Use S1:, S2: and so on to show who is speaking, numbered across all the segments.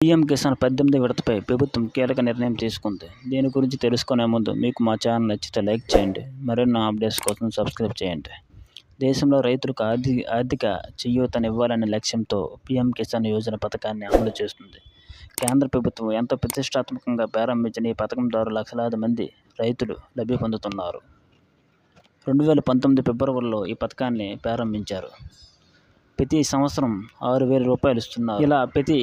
S1: PM Kisan 18 విడతపై ప్రభుత్వం కీలక నిర్ణయం తీసుకుంది. దీని గురించి తెలుసుకునే ముందు మీకు మా ఛానల్ నచ్చితే లైక్ చేయండి. మరిన్ని అప్డేట్స్ కోసం సబ్స్క్రైబ్ చేయండి. దేశంలో రైతులకు ఆర్థిక చేయూతనివ్వాలనే లక్ష్యంతో పీఎం కిసాన్ యోజన పథకాన్ని అమలు చేస్తుంది. కేంద్ర ప్రభుత్వం ఎంతో ప్రతిష్టాత్మకంగా ప్రారంభించిన ఈ పథకం ద్వారా లక్షలాది మంది రైతులు లబ్ధి పొందుతున్నారు. 2019 ఫిబ్రవరిలో ఈ పథకాన్ని ప్రారంభించారు. ప్రతి సంవత్సరం 6,000 రూపాయలు ఇస్తున్నారు. ఇలా ప్రతి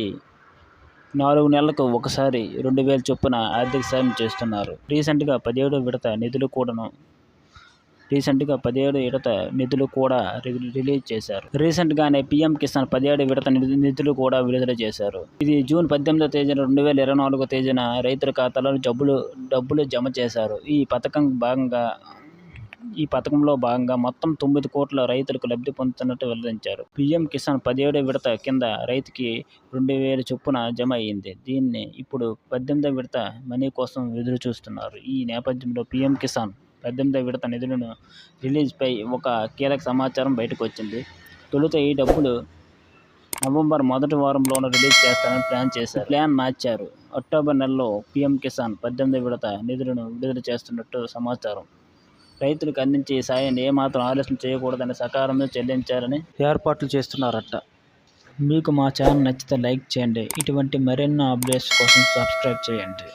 S1: 4 నెలలకు ఒకసారి 2,000 చొప్పున ఆర్థిక సాయం చేస్తున్నారు. రీసెంట్గా 17వ విడత నిధులు కూడా రిలీజ్ చేశారు. రీసెంట్గానే పీఎం కిసాన్ 17 విడత నిధులు కూడా విడుదల చేశారు. ఇది జూన్ 18వ తేదీన 2024 తేదీన రైతుల ఖాతాలో డబ్బులు జమ చేశారు. ఈ పథకంలో భాగంగా మొత్తం 9 కోట్ల రైతులకు లబ్ధి పొందుతున్నట్టు వెల్లడించారు. పీఎం కిసాన్ 17వ విడత కింద రైతుకి 2,000 చొప్పున జమ అయ్యింది. దీన్ని ఇప్పుడు 18వ విడత మనీ కోసం ఎదురు చూస్తున్నారు. ఈ నేపథ్యంలో పీఎం కిసాన్ 18వ విడత నిధులను రిలీజ్పై ఒక కీలక సమాచారం బయటకు వచ్చింది. తొలుత ఈ డబ్బులు నవంబర్ మొదటి వారంలోనూ రిలీజ్ చేస్తారని ప్లాన్ మార్చారు. అక్టోబర్ నెలలో పీఎం కిసాన్ 18వ విడత నిధులను విడుదల చేస్తున్నట్టు సమాచారం. రైతులకు అందించే ఈ సాయాన్ని ఏమాత్రం ఆలస్యం చేయకూడదని సకాలంలో చెల్లించాలని ఏర్పాట్లు చేస్తున్నారట. మీకు మా ఛానల్ నచ్చితే లైక్ చేయండి. ఇటువంటి మరెన్నో అప్డేట్స్ కోసం సబ్స్క్రైబ్ చేయండి.